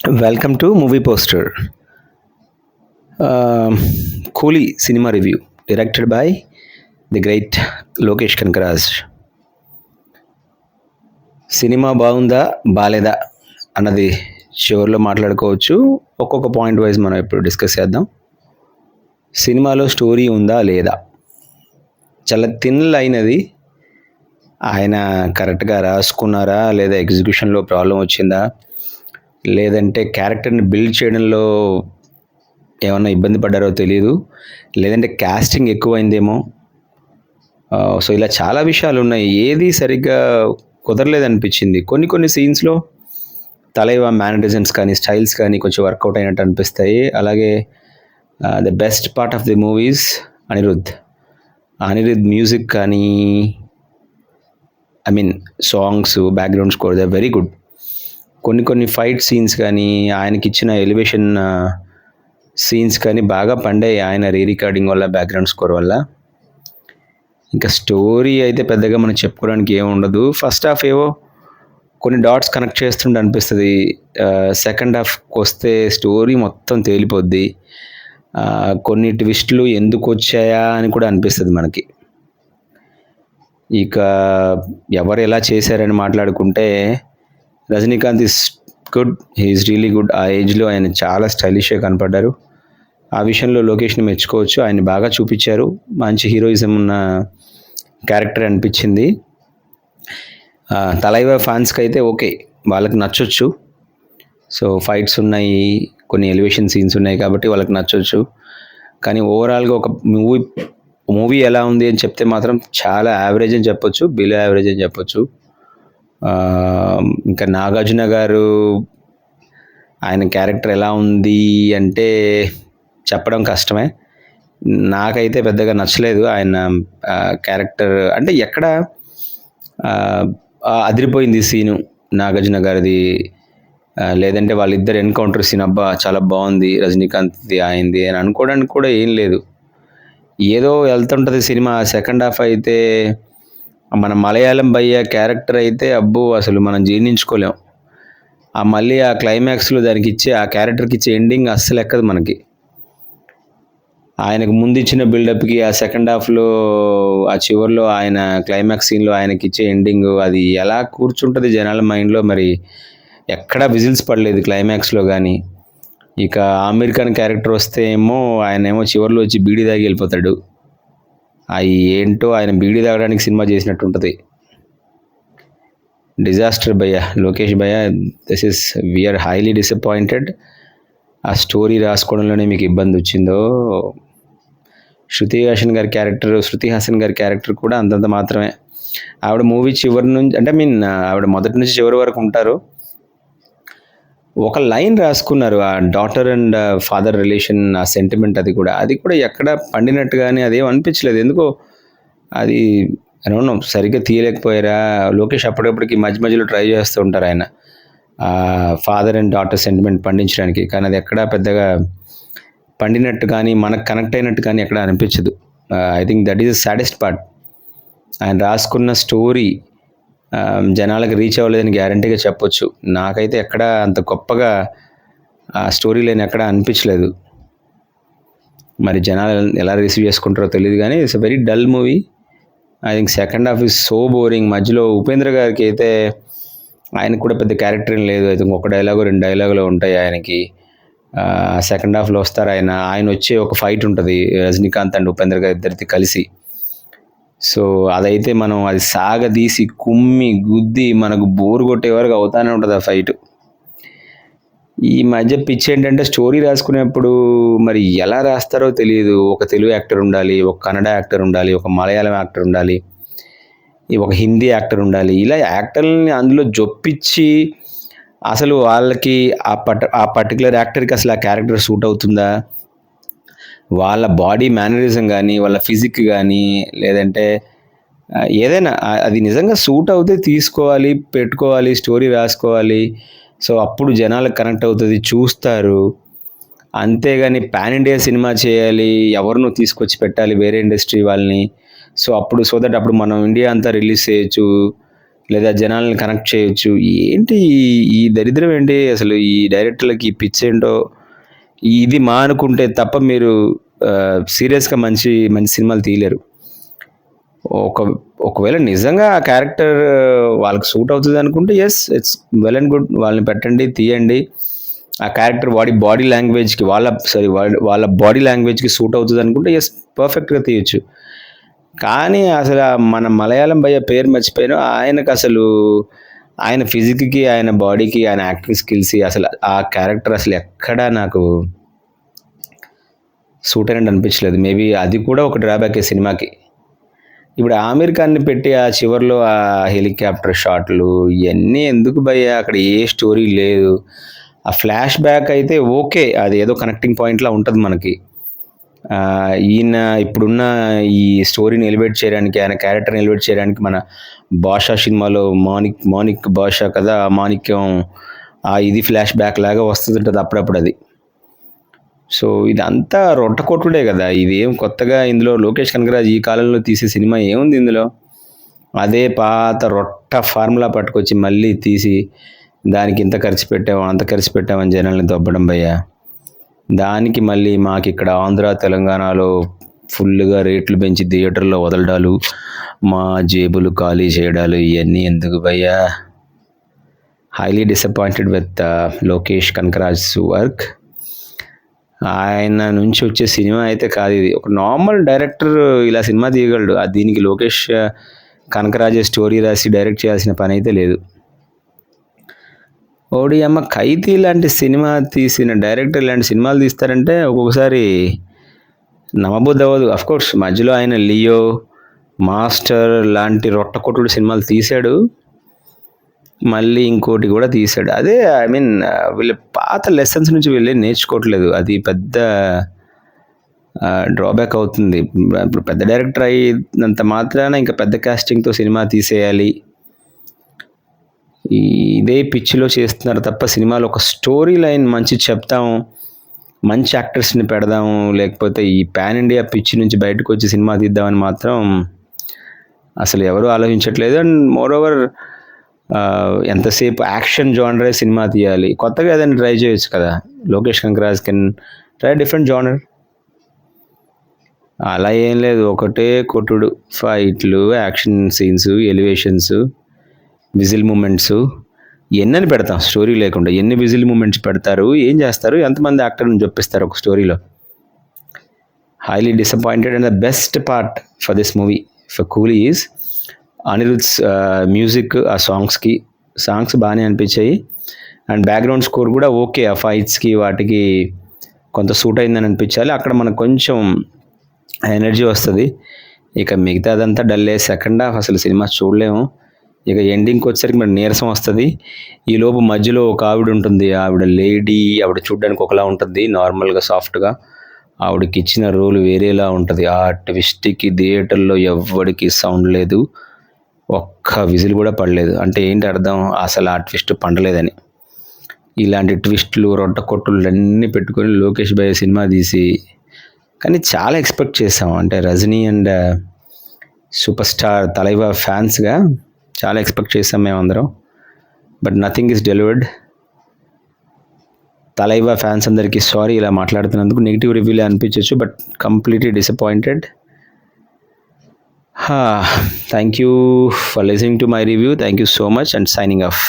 Welcome to Movie Poster. Coolie Cinema Review, directed by the great Lokesh Kanagaraj. Cinema బాగుందా బాలేదా అన్నది చివరిలో మాట్లాడుకోవచ్చు. ఒక్కొక్క పాయింట్ వైజ్ మనం ఇప్పుడు డిస్కస్ చేద్దాం. సినిమాలో స్టోరీ ఉందా లేదా, చాలా థిన్ లైన్ అది. ఆయన కరెక్ట్గా రాసుకున్నారా లేదా ఎగ్జిక్యూషన్లో ప్రాబ్లం వచ్చిందా, లేదంటే క్యారెక్టర్ని బిల్డ్ చేయడంలో ఏమన్నా ఇబ్బంది పడ్డారో తెలియదు, లేదంటే క్యాస్టింగ్ ఎక్కువైందేమో. సో ఇలా చాలా విషయాలు ఉన్నాయి. ఏది సరిగ్గా కుదరలేదనిపించింది. కొన్ని కొన్ని సీన్స్లో తలైవా మేనరిజమ్స్ కానీ స్టైల్స్ కానీ కొంచెం వర్కౌట్ అయినట్టు అనిపిస్తాయి. అలాగే the best part of the movies Anirudh music కానీ, I mean songs, background score they very good. కొన్ని కొన్ని ఫైట్ సీన్స్ కానీ, ఆయనకి ఇచ్చిన ఎలివేషన్ సీన్స్ కానీ బాగా పండాయి ఆయన రీ రికార్డింగ్ వల్ల, బ్యాక్గ్రౌండ్ స్కోర్ వల్ల. ఇంకా స్టోరీ అయితే పెద్దగా మనం చెప్పుకోవడానికి ఏమి ఉండదు. ఫస్ట్ హాఫ్ ఏవో కొన్ని డాట్స్ కనెక్ట్ చేస్తుంటే అనిపిస్తుంది. సెకండ్ హాఫ్కి వస్తే స్టోరీ మొత్తం తేలిపోద్ది. కొన్ని ట్విస్టులు ఎందుకు వచ్చాయా అని కూడా అనిపిస్తుంది మనకి. ఇక ఎవరు ఎలా చేశారని మాట్లాడుకుంటే, Rajinikanth is good, he is really good. ఆ ఏజ్లో ఆయన చాలా స్టైలిష్గా కనపడ్డారు. ఆ విషయంలో లోకేష్ని మెచ్చుకోవచ్చు. ఆయన బాగా చూపించారు. మంచి హీరోయిజం ఉన్న క్యారెక్టర్ అనిపించింది. తలైవా ఫ్యాన్స్కి అయితే ఓకే, వాళ్ళకి నచ్చొచ్చు. సో ఫైట్స్ ఉన్నాయి, కొన్ని ఎలివేషన్ సీన్స్ ఉన్నాయి కాబట్టి వాళ్ళకి నచ్చొచ్చు. కానీ ఓవరాల్గా ఒక మూవీ ఎలా ఉంది అని చెప్తే మాత్రం చాలా యావరేజ్ అని చెప్పొచ్చు, బిలో యావరేజ్ అని చెప్పొచ్చు. ఇంకా నాగార్జున గారు ఆయన క్యారెక్టర్ ఎలా ఉంది అంటే చెప్పడం కష్టమే. నాకైతే పెద్దగా నచ్చలేదు ఆయన క్యారెక్టర్. అంటే ఎక్కడ అదిరిపోయింది సీను నాగార్జున గారిది, లేదంటే వాళ్ళిద్దరు ఎన్కౌంటర్ సీన్ అబ్బా చాలా బాగుంది, రజనీకాంత్ది ఆయనది అని అనుకోవడానికి కూడా ఏం లేదు. ఏదో వెళ్తుంటుంది సినిమా. సెకండ్ హాఫ్ అయితే మన మలయాళం భయ్య క్యారెక్టర్ అయితే అబ్బో అసలు మనం జీర్ణించుకోలేం. మళ్ళీ ఆ క్లైమాక్స్లో దానికి ఇచ్చే ఆ క్యారెక్టర్కి ఇచ్చే ఎండింగ్ అస్సలు ఎక్కదు మనకి. ఆయనకు ముందు ఇచ్చిన బిల్డప్కి ఆ సెకండ్ హాఫ్లో ఆ చివరిలో ఆయన క్లైమాక్స్ సీన్లో ఆయనకి ఇచ్చే ఎండింగ్ అది ఎలా కూర్చుంటుంది జనాల మైండ్లో. మరి ఎక్కడా విజిల్స్ పడలేదు క్లైమాక్స్లో కానీ. ఇక ఆమీర్ ఖాన్ క్యారెక్టర్ వస్తే ఆయన ఏమో చివరిలో వచ్చి బీడీ తాగి వెళ్ళిపోతాడు. అవి ఏంటో ఆయన బీడీ తాగడానికి సినిమా చేసినట్టు ఉంటుంది. డిజాస్టర్ భయ్య, లోకేష్ భయ్య, వీఆర్ హైలీ డిసప్పాయింటెడ్. ఆ స్టోరీ రాసుకోవడంలోనే మీకు ఇబ్బంది వచ్చిందో. శృతి హాసన్ గారి క్యారెక్టర్ కూడా అంతంత మాత్రమే. ఆవిడ మూవీ చివరి నుంచి అంటే ఆవిడ మొదటి నుంచి చివరి వరకు ఉంటారు. ఒక లైన్ రాసుకున్నారు, ఆ డాటర్ అండ్ ఫాదర్ రిలేషన్, ఆ సెంటిమెంట్, అది కూడా ఎక్కడ పండినట్టుగానే అదేం అనిపించలేదు. ఎందుకో అది అనో సరిగ్గా తీయలేకపోయారా. లోకేష్ అప్పటికప్పటికి మధ్యలో ట్రై చేస్తూ ఉంటారు ఆయన ఫాదర్ అండ్ డాటర్ సెంటిమెంట్ పండించడానికి, కానీ అది ఎక్కడా పెద్దగా పండినట్టు కానీ మనకు కనెక్ట్ అయినట్టు కానీ ఎక్కడ అనిపించదు. I think that is the saddest part. ఆయన రాసుకున్న స్టోరీ జనాలకు రీచ్ అవ్వలేదని గ్యారంటీగా చెప్పొచ్చు. నాకైతే ఎక్కడ అంత గొప్పగా ఆ స్టోరీ లైన్ ఎక్కడ అనిపించలేదు. మరి జనాలు ఎలా రిసీవ్ చేసుకుంటారో తెలియదు కానీ it's a very dull movie. I think second half is so boring. మధ్యలో ఉపేంద్ర గారికి అయితే ఆయనకు కూడా పెద్ద క్యారెక్టర్ ఏం లేదు. ఐ థింక్ ఒక డైలాగు 2 డైలాగులు ఉంటాయి ఆయనకి. సెకండ్ హాఫ్లో వస్తారు ఆయన వచ్చే ఒక ఫైట్ ఉంటుంది రజనీకాంత్ అండ్ ఉపేంద్ర గారి ఇద్దరిది కలిసి. సో అదైతే మనం అది సాగదీసి కుమ్మి గుద్ది మనకు బోరు కొట్టే వరకు అవుతానే ఉంటుంది ఆ ఫైట్. ఈ మధ్య పిచ్ ఏంటంటే స్టోరీ రాసుకునేప్పుడు మరి ఎలా రాస్తారో తెలియదు. ఒక తెలుగు యాక్టర్ ఉండాలి, ఒక కన్నడ యాక్టర్ ఉండాలి, ఒక మలయాళం యాక్టర్ ఉండాలి, ఒక హిందీ యాక్టర్ ఉండాలి. ఇలా యాక్టర్ని అందులో జొప్పించి అసలు వాళ్ళకి ఆ పర్టికులర్ యాక్టర్కి అసలు ఆ క్యారెక్టర్ సూట్ అవుతుందా, వాళ్ళ బాడీ మేనరిజం కానీ, వాళ్ళ ఫిజిక్ కానీ, లేదంటే ఏదైనా అది నిజంగా సూట్ అవుతే తీసుకోవాలి, పెట్టుకోవాలి, స్టోరీ రాసుకోవాలి. సో అప్పుడు జనాలకు కనెక్ట్ అవుతుంది, చూస్తారు. అంతేగాని పాన్ ఇండియా సినిమా చేయాలి, ఎవరినో తీసుకొచ్చి పెట్టాలి వేరే ఇండస్ట్రీ వాళ్ళని. సో దట్ అప్పుడు మనం ఇండియా అంతా రిలీజ్ చేయొచ్చు, లేదా జనాల్ని కనెక్ట్ చేయొచ్చు. ఏంటి ఈ దరిద్రం ఏంటి అసలు ఈ డైరెక్టర్‌లకి ఈ పిచ్చేంటో, ఇది మానుకుంటే తప్ప మీరు సీరియస్‌గా మంచి మంచి సినిమాలు తీయలేరు. ఒక ఒకవేళ నిజంగా ఆ క్యారెక్టర్ వాళ్ళకి సూట్ అవుతదనుకుంటే yes, it's well and good. వాళ్ళని పెట్టండి, తీయండి. ఆ క్యారెక్టర్ బాడీ లాంగ్వేజ్‌కి వాళ్ళ బాడీ లాంగ్వేజ్‌కి సూట్ అవుతదనుకుంటే యెస్, పర్ఫెక్ట్‌గా తీయొచ్చు. కానీ అసల మన మలయాళం భయ్యా పేరు మర్చిపోయాను. ఆయనకసలు ఆయన ఫిజిక్‌కి, ఆయన బాడీకి, ఆయన యాక్టింగ్ స్కిల్స్‌కి అసలు ఆ క్యారెక్టర్ అసలు ఎక్కడా నాకు సూట్ అయినట్టు అనిపించలేదు. మేబీ అది కూడా ఒక డ్రాబ్యాకే సినిమాకి. ఇప్పుడు 'ఆమీర్ ఖాన్‌ని' పెట్టి ఆ చివర్లో ఆ హెలికాప్టర్ షాట్‌లు ఇయన్నీ ఎందుకు భయ్యా? అక్కడ ఏ స్టోరీ లేదు. ఆ ఫ్లాష్ బ్యాక్ అయితే ఓకే. అదేదో కనెక్టింగ్ పాయింట్‌లా ఉంటది మనకి. ఈయన ఇప్పుడున్న ఈ స్టోరీని ఎలివేట్ చేయడానికి, ఆయన క్యారెక్టర్‌ని ఎలివేట్ చేయడానికి మన 'బాషా' సినిమాలో మాణిక్ బాషా కదా! ఆ మాణిక్యం ఇది ఫ్లాష్ బ్యాక్ లాగా వస్తుంటది అప్పుడప్పుడది. సో, ఇదంతా రొట్టె కొట్టుడే గదా! ఇదేం కొత్తగా ఇందులో 'లోకేష్ కనగరాజు' ఈ కాలంలో తీసే సినిమా ఏముంది ఇందులో? అదే పాత రొట్ట ఫార్ములా పట్టుకొచ్చి మళ్ళీ తీసి, దానికి ఇంత ఖర్చు పెట్టాం, అంత ఖర్చు పెట్టామని జనాల్ని దొబ్బడం భయ్యా. దానికి మళ్ళీ మాకిక్కడ ఆంధ్ర, తెలంగాణలో ఫుల్లుగా రేట్లు పెంచి థియేటర్‌లో వదలడాలు, మా జేబులు ఖాళీ చేయడాలు ఇయన్నీ ఎందుకు భయ్యా? Highly disappointed with Lokesh Kanagaraj's work. ఆయన నుంచి వచ్చే సినిమా అయితే కాదిది. ఒక నార్మల్ డైరెక్టర్ ఇలా సినిమా తీయగలడు. దీనికి లోకేష్ కనకరాజే స్టోరీ రాసి డైరెక్ట్ చేయాల్సిన పనైతే లేదు. ఓడియమ్మ 'ఖైదీ' లాంటి సినిమా తీసిన డైరెక్టర్ ఇలాంటి సినిమాలు తీస్తారంటే ఒక్కొక్కసారి నమ్మబుద్దవ్వదు. అఫ్‌కోర్స్ మధ్యలో ఆయన 'లియో', 'మాస్టర్' లాంటి రొట్టకొట్టుడు సినిమాలు తీశాడు. మళ్ళీ ఇంకోటి కూడా తీశాడు. అదే ఐ మీన్ వీళ్ళు పాత లెసన్స్ నుంచి వీళ్ళేం నేర్చుకోవట్లేదు. అది పెద్ద డ్రాబ్యాక్ అవుతుంది. ఇప్పుడు పెద్ద డైరెక్టర్ అయినంత మాత్రాన ఇంకా పెద్ద కాస్టింగ్‌తో సినిమా తీసేయాలి. ఇదే పిచ్చిలో చేస్తున్నారు తప్ప సినిమాలో ఒక స్టోరీ లైన్ మంచి చెప్తాము, మంచి యాక్టర్స్‌ని పెడదాము, లేకపోతే ఈ పాన్ ఇండియా పిచ్చి నుంచి బయటకొచ్చి సినిమా తీద్దామని మాత్రం అసలు ఎవరు ఆలోచించట్లేదు. అండ్ మోరోవర్ ఎంతసేపు యాక్షన్ జానరే సినిమా తీయాలి. కొత్తగా ఏదైనా ట్రై చేయొచ్చు కదా! Lokesh Kanagaraj can try different genre. అలా ఏం లేదు. ఒకటే కొట్టుడు. ఫైట్‌లు, action scenes, elevations, whistle moments ఎన్నని పెడతాం స్టోరీ లేకుండా. ఎన్ని విజిల్ మూమెంట్స్ పెడతారు? ఏం చేస్తారు? ఎంతమంది యాక్టర్‌ని జొప్పిస్తారు ఒక స్టోరీలో? Highly disappointed and the best part for this movie for 'కూలీ' ఈజ్ అనిరుద్‌స్ మ్యూజిక్ ఆ సాంగ్స్ బాగానే అనిపించాయి. అండ్ బ్యాక్గ్రౌండ్ స్కోర్ కూడా ఓకే. ఆ ఫైట్స్‌కి వాటికి కొంత సూట్ అయిందని అనిపించాలి. అక్కడ మనకు కొంచెం ఎనర్జీ వస్తది. ఇక మిగతాదంతా డల్లే. సెకండ్ హాఫ్ అసలు సినిమా చూడలేము. ఇక ఎండింగ్‌కి వచ్చేసరికి మరి నీరసం వస్తది. ఈలోపు మధ్యలో ఒక ఆవిడ ఉంటుంది. ఆవిడ చూడ్డానికి ఒకలా ఉంటుంది నార్మల్‌గా సాఫ్ట్‌గా. ఆవిడకిచ్చిన రోల్ వేరేలా ఉంటది. ఆ ట్విస్ట్‌కి థియేటర్‌లో ఎవ్వడికి సౌండ్ లేదు. ఒక్క విజిల్ కూడా పడలేదు. అంటే ఏంటి అర్థం? అసలు ఆ ట్విస్ట్ పండలేదని. ఇలాంటి ట్విస్ట్‌లు, రొట్టె కొట్టుళ్ళన్నీ పెట్టుకొని లోకేష్ భయ్య సినిమా తీసి కానీ చాలా ఎక్స్‌పెక్ట్ చేసాం. అంటే 'Rajini' and super star Thalaiva ఫ్యాన్స్‌గా చాలా ఎక్స్‌పెక్ట్ చేసాం మేమందరం. But nothing is delivered. Thalaiva fans అందరికీ సారీ ఇలా మాట్లాడుతున్నందుకు. నెగెటివ్ రివ్యూలే అనిపించొచ్చు. బట్ కంప్లీట్‌లీ disappointed. Thank you for listening to my review. Thank you so much and signing off.